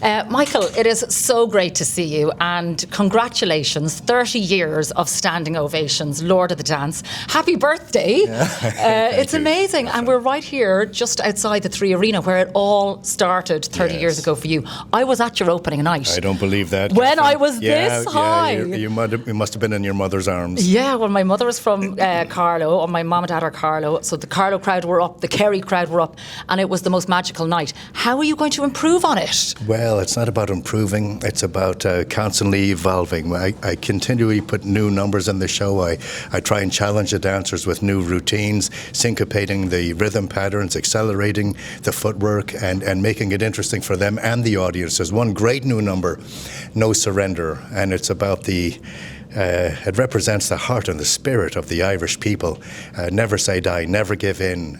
Michael, it is so great to see you, and congratulations, 30 years of standing ovations, Lord of the Dance. Happy birthday. It's amazing. And we're right here just outside the Three Arena where it all started 30 years ago for you. I was at your opening night. I don't believe that. When I was this high. You must have been in your mother's arms. Yeah, well, my mother was from Carlow, and my mum and dad are Carlow, so the Carlow crowd were up, the Kerry crowd were up, and it was the most magical night. How are you going to improve on it? Well, it's not about improving, it's about constantly evolving. I continually put new numbers in the show. I try and challenge the dancers with new routines, syncopating the rhythm patterns, accelerating the footwork, and making it interesting for them and the audience. There's one great new number, No Surrender, and it's about it represents the heart and the spirit of the Irish people. Never say die, never give in,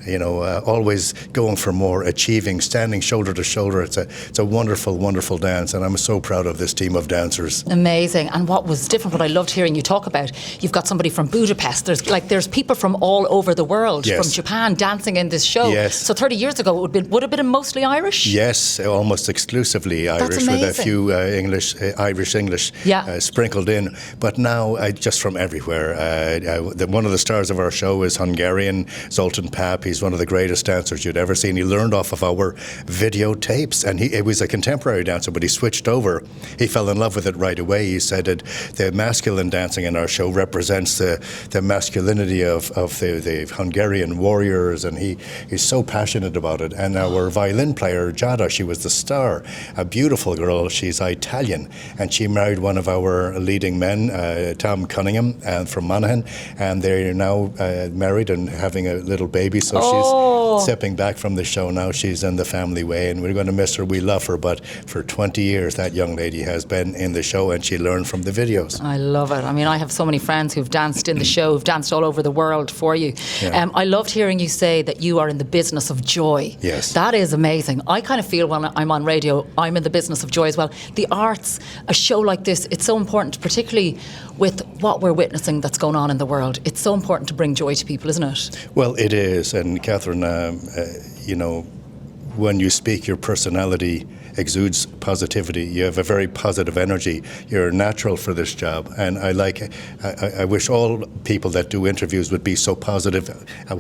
always going for more, achieving, standing shoulder to shoulder. It's a wonderful, wonderful dance, and I'm so proud of this team of dancers. Amazing. And what was different, what I loved hearing you talk about, you've got somebody from Budapest, there's people from all over the world, from Japan, dancing in this show. Yes. So 30 years ago, it would have been mostly Irish? Yes, almost exclusively Irish, with a few Irish English sprinkled in. But now, just from everywhere. One of the stars of our show is Hungarian, Zoltan Pap. He's one of the greatest dancers you'd ever seen. He learned off of our videotapes, and he was a contemporary dancer, but he switched over. He fell in love with it right away. He said that the masculine dancing in our show represents the masculinity of the Hungarian warriors, and he's so passionate about it. And our violin player, Jada, she was the star, a beautiful girl. She's Italian, and she married one of our leading men, Tom Cunningham from Monaghan, and they're now married and having a little baby, so she's stepping back from the show now. She's in the family way, and we're going to miss her. We love her, but for 20 years that young lady has been in the show, and she learned from the videos. I love it. I mean, I have so many friends who've danced in the show, who've danced all over the world for you. I loved hearing you say that you are in the business of joy. Yes. That is amazing. I kind of feel when I'm on radio, I'm in the business of joy as well. The arts, a show like this, it's so important, particularly with what we're witnessing that's going on in the world. It's so important to bring joy to people, isn't it? Well, it is. And Kathryn, when you speak, your personality exudes positivity. You have a very positive energy. You're natural for this job, and I wish all people that do interviews would be so positive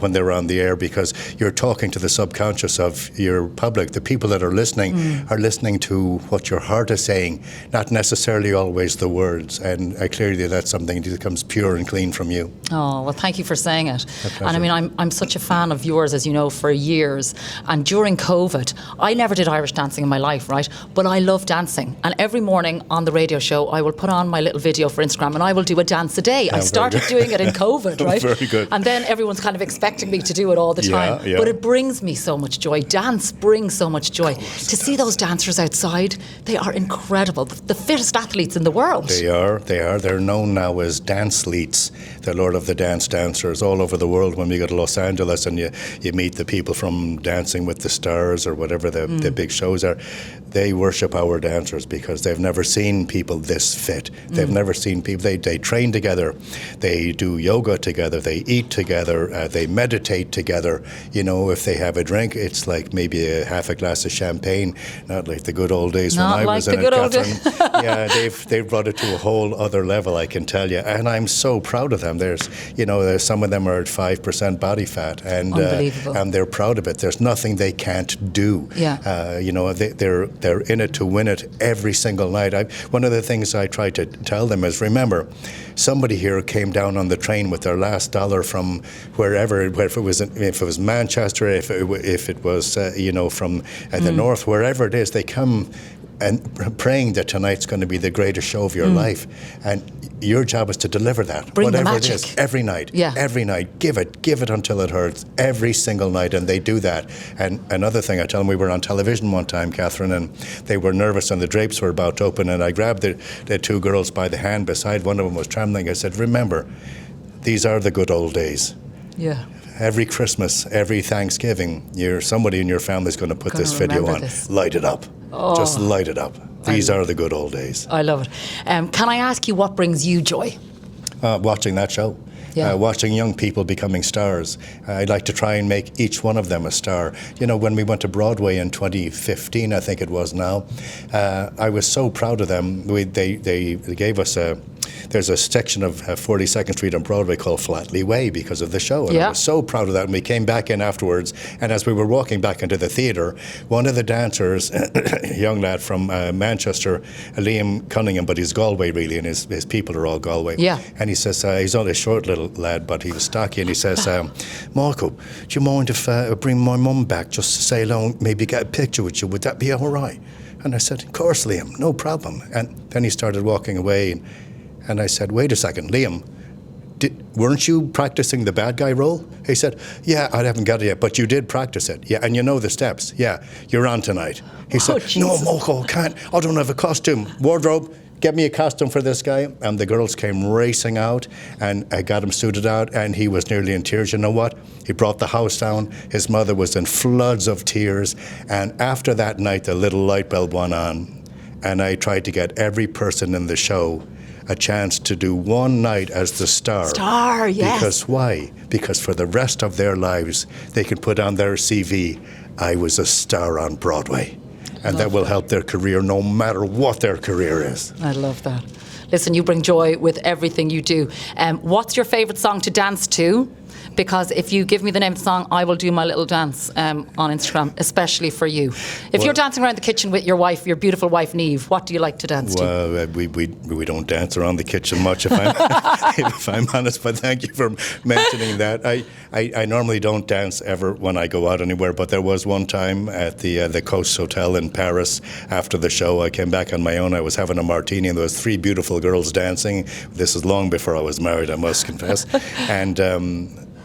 when they're on the air, because you're talking to the subconscious of your public. The people that are listening to what your heart is saying, not necessarily always the words, and clearly that's something that comes pure and clean from you. Oh, well, thank you for saying it. And I mean, I'm such a fan of yours, as you know, for years, and during COVID, I never did Irish dancing in my life, right? But I love dancing, and every morning on the radio show I will put on my little video for Instagram, and I will do a dance a day. I started doing it in COVID, right? Very good. And then everyone's kind of expecting me to do it all the time. But it brings me so much joy. Dance brings so much joy. To see those dancers outside, they are incredible. The fittest athletes in the world. They are. They're known now as dance-leets, the Lord of the Dance dancers all over the world. When we go to Los Angeles and you meet the people from Dancing with the Stars or whatever the big shows are, they worship our dancers because they've never seen people this fit. They've never seen people. They train together, they do yoga together, they eat together, they meditate together. If they have a drink, it's like maybe half a glass of champagne, not like the good old days when I was in it, Kathryn. Yeah, they've brought it to a whole other level, I can tell you, and I'm so proud of them. There's some of them are at 5% body fat, and they're proud of it. There's nothing they can't do. They're in it to win it every single night. One of the things I try to tell them is, remember, somebody here came down on the train with their last dollar from wherever, if it was Manchester, if it was from the north, wherever it is, they come and praying that tonight's going to be the greatest show of your life, and your job is to deliver that. Bring whatever the magic. It is, every night, every night, give it until it hurts, every single night, and they do that. And another thing I tell them, we were on television one time, Kathryn, and they were nervous and the drapes were about to open, and I grabbed the two girls by the hand beside, one of them was trembling. I said, remember, these are the good old days. Yeah. Every Christmas, every Thanksgiving, somebody in your family is going to put this video on. Light it up. Just light it up. These are the good old days. I love it. Can I ask you what brings you joy? Watching that show. watching young people becoming stars. I'd like to try and make each one of them a star. You know, when we went to Broadway in 2015, I think it was now, I was so proud of them. They gave us there's a section of 42nd Street on Broadway called Flatley Way because of the show. And I was so proud of that. And we came back in afterwards, and as we were walking back into the theatre, one of the dancers, a young lad from Manchester, Liam Cunningham, but he's Galway really, and his people are all Galway. Yeah. And he says, he's only a short little lad, but he was stocky, and he says, Marco, do you mind if I bring my mum back just to say hello, maybe get a picture with you? Would that be all right? And I said, of course, Liam, no problem. And then he started walking away, and I said, wait a second, Liam, weren't you practicing the bad guy role? He said, yeah, I haven't got it yet, but you did practice it. Yeah, and you know the steps. Yeah, you're on tonight. He said, Jesus. no, Marco, I can't. I don't have a costume. Wardrobe, get me a costume for this guy. And the girls came racing out, and I got him suited out, and he was nearly in tears. You know what? He brought the house down. His mother was in floods of tears. And after that night, the little light bulb went on, and I tried to get every person in the show a chance to do one night as the star. Star, yes. Because why? Because for the rest of their lives, they can put on their CV, I was a star on Broadway. And that will help their career no matter what their career is. I love that. Listen, you bring joy with everything you do. What's your favourite song to dance to? Because if you give me the name of the song, I will do my little dance on Instagram, especially for you. If you're dancing around the kitchen with your wife, your beautiful wife, Niamh, what do you like to dance to? Well, we don't dance around the kitchen much, if I'm, if I'm honest, but thank you for mentioning that. I normally don't dance ever when I go out anywhere, but there was one time at the Coast Hotel in Paris after the show. I came back on my own. I was having a martini, and there was 3 beautiful girls dancing. This is long before I was married, I must confess.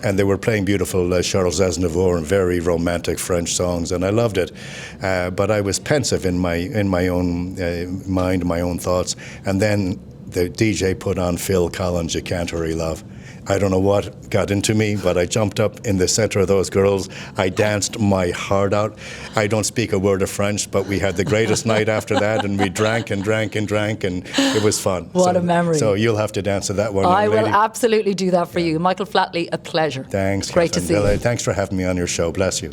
And they were playing beautiful Charles Aznavour and very romantic French songs, and I loved it. But I was pensive in my own mind, my own thoughts. And then the DJ put on Phil Collins' You Can't Hurry Love. I don't know what got into me, but I jumped up in the center of those girls. I danced my heart out. I don't speak a word of French, but we had the greatest night after that, and we drank and drank and drank, and it was fun. What a memory. So you'll have to dance to that one. I will absolutely do that for you. Michael Flatley, a pleasure. Thanks. Great to see you. Thanks for having me on your show. Bless you.